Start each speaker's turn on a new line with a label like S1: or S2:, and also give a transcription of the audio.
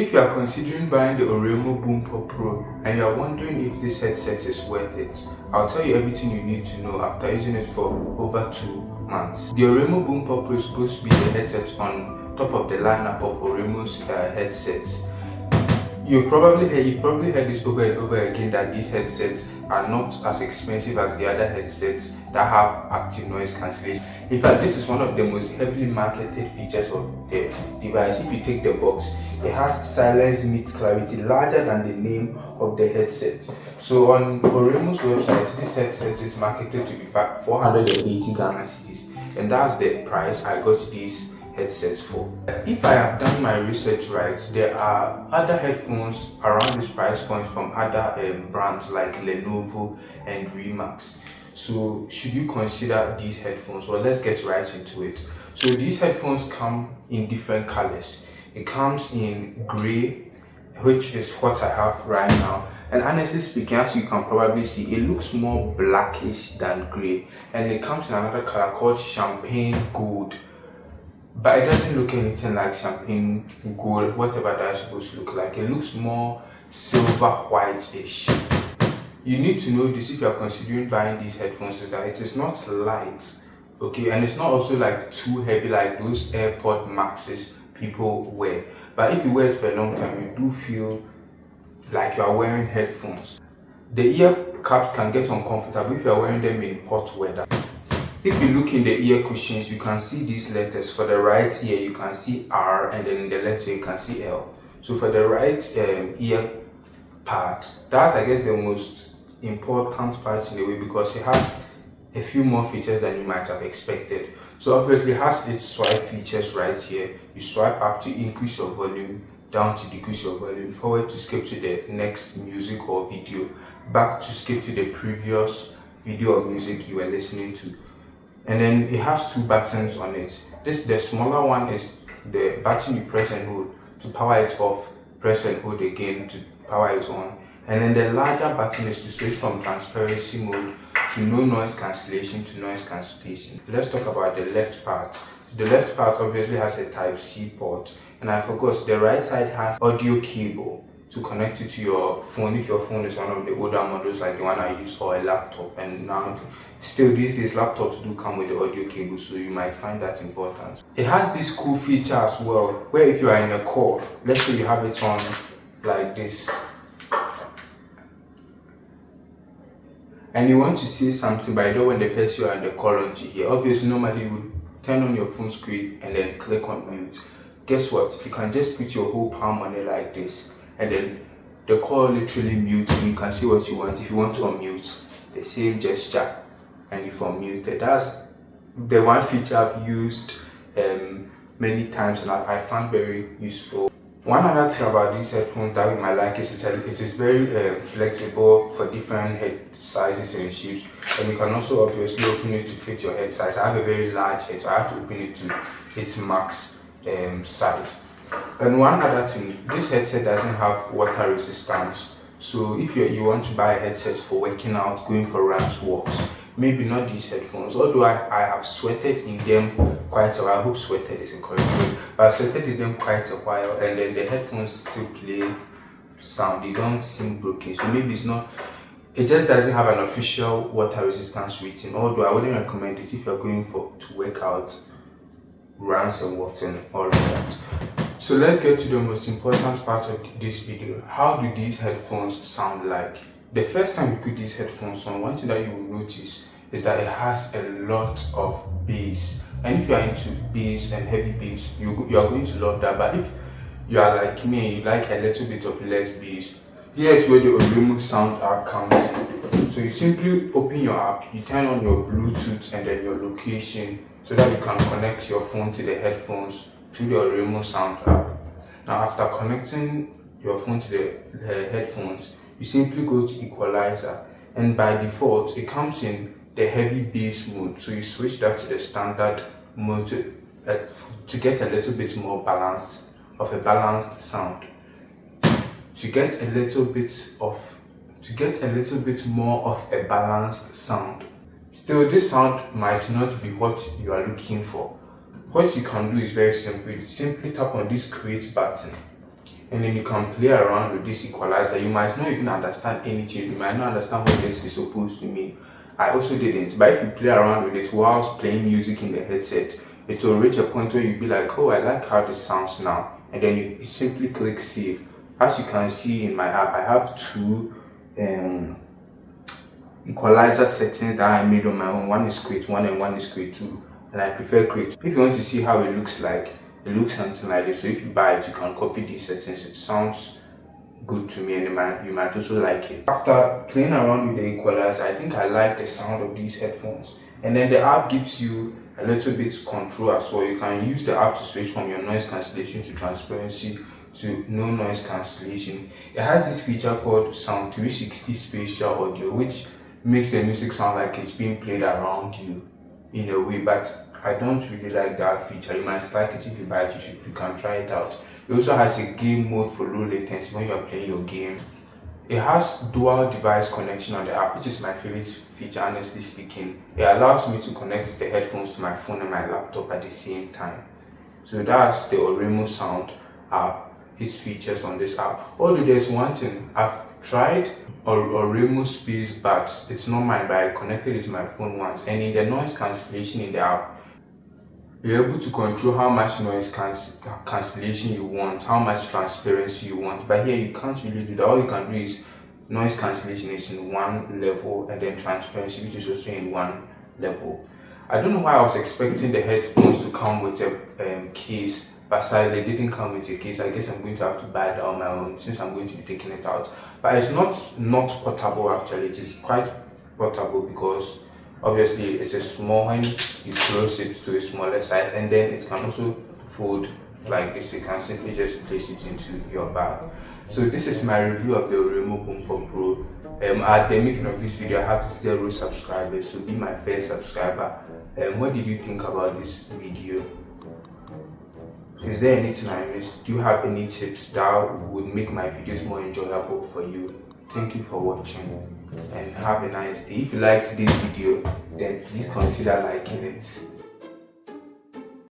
S1: If you are considering buying the Oraimo Boompop Pro and you are wondering if this headset is worth it, I'll tell you everything you need to know after using it for over 2 months. The Oraimo Boompop Pro is supposed to be the headset on top of the lineup of Oraimo's headsets. You've probably heard this over and over again that these headsets are not as expensive as the other headsets that have active noise cancellation. In fact, this is one of the most heavily marketed features of the device. If you take the box, it has silence meets clarity larger than the name of the headset. So on Oraimo's website, this headset is marketed to be 480 Ghana cedis, and that's the price I got these headsets for. If I have done my research right, there are other headphones around this price point from other brands like Lenovo and Remax. So should you consider these headphones? Well, let's get right into it. So these headphones come in different colors. It comes in gray, which is what I have right now, and honestly speaking, as you can probably see, it looks more blackish than gray. And it comes in another color called champagne gold, but it doesn't look anything like champagne gold, whatever that's supposed to look like. It looks more silver white-ish. You need to know this if you are considering buying these headphones, is that it is not light, okay, and it's not also like too heavy like those AirPod Maxes people wear. But if you wear it for a long time, you do feel like you are wearing headphones. The ear caps can get uncomfortable if you are wearing them in hot weather. If you look in the ear cushions, you can see these letters. For the right ear, you can see R, and then in the left ear, you can see L. So for the right ear part, that's I guess the most important part in the way, because it has a few more features than you might have expected. So obviously it has its swipe features right here. You swipe up to increase your volume, down to decrease your volume, forward to skip to the next music or video, back to skip to the previous video or music you were listening to. And then it has 2 buttons on it. The smaller one is the button you press and hold to power it off, press and hold again to power it on. And then the larger button is to switch from transparency mode to no noise cancellation to noise cancellation. Let's talk about the left part. The left part obviously has a Type-C port, and I forgot the right side has audio cable to connect it to your phone if your phone is one of the older models like the one I use, or a laptop. And now still these days laptops do come with the audio cable, so you might find that important. It has this cool feature as well, where if you are in a call, let's say you have it on like this, and you want to say something but you don't want the person you are on the call on to hear. Obviously normally you would turn on your phone screen and then click on mute. Guess what? You can just put your whole palm on it like this, and then the call literally mutes and you can see what you want. If you want to unmute, the same gesture and you've unmuted. That's the one feature I've used many times and I found very useful. One other thing about these headphones that you might like is it is very flexible for different head sizes and shapes, and you can also obviously open it to fit your head size. I have a very large head, so I have to open it to its max size. And one other thing, this headset doesn't have water resistance. So if you want to buy a headset for working out, going for runs, walks, maybe not these headphones, although I have sweated in them quite a while. I hope sweated is a correct word, but I've sweated in them quite a while, and then the headphones still play sound. They don't seem broken, so maybe it just doesn't have an official water resistance rating, although I wouldn't recommend it if you're going to work out, runs and walks and all of that. So let's get to the most important part of this video. How do these headphones sound like? The first time you put these headphones on, one thing that you will notice is that it has a lot of bass. And if you are into bass and heavy bass, you are going to love that. But if you are like me, you like a little bit of less bass, here is where the Oraimo sound app comes in. So you simply open your app, you turn on your Bluetooth and then your location so that you can connect your phone to the headphones through the Oraimo sound app. Now after connecting your phone to the headphones, you simply go to equalizer, and by default it comes in the heavy bass mode, so you switch that to the standard mode to get a little bit more balanced sound, to get a little bit more of a balanced sound. Still, this sound might not be what you are looking for. What you can do is very simple. You simply tap on this create button, and then you can play around with this equalizer. You might not even understand anything, you might not understand what this is supposed to mean. I also didn't, but if you play around with it whilst playing music in the headset, it will reach a point where you'll be like, oh, I like how this sounds now, and then you simply click save. As you can see in my app, I have two equalizer settings that I made on my own. One is Create 1 and one is Create 2, and I prefer Create 2. If you want to see how it looks like, it looks something like this. So if you buy it, you can copy these settings. It sounds good to me, and you might also like it. After playing around with the equalizer, I think I like the sound of these headphones. And then the app gives you a little bit control as well. You can use the app to switch from your noise cancellation to transparency to no noise cancellation. It has this feature called Sound 360 Spatial Audio, which makes the music sound like it's being played around you in a way, but I don't really like that feature. You might like it. If you buy it, you can try it out. It also has a game mode for low latency when you're playing your game. It has dual device connection on the app, which is my favorite feature, honestly speaking. It allows me to connect the headphones to my phone and my laptop at the same time. So that's the Oraimo Sound app, its features on this app. Although there's one thing, I've tried Oraimo Space Buds. It's not mine, but I connected it to my phone once, and in the noise cancellation in the app, you're able to control how much noise cancellation you want, how much transparency you want. But here you can't really do that. All you can do is noise cancellation is in one level, and then transparency, which is also in one level. I don't know why I was expecting the headphones to come with a case, but sadly they didn't come with a case. I guess I'm going to have to buy that on my own since I'm going to be taking it out. But it's not portable actually. It is quite portable because obviously it's a small when you close it to a smaller size, and then it can also fold like this. You can simply just place it into your bag. So this is my review of the Oraimo Boompop Pro. At the making of this video, I have 0 subscribers, so be my first subscriber. What did you think about this video? Is there anything I missed? Do you have any tips that would make my videos more enjoyable for you? Thank you for watching and have a nice day. If you liked this video, then please consider liking it.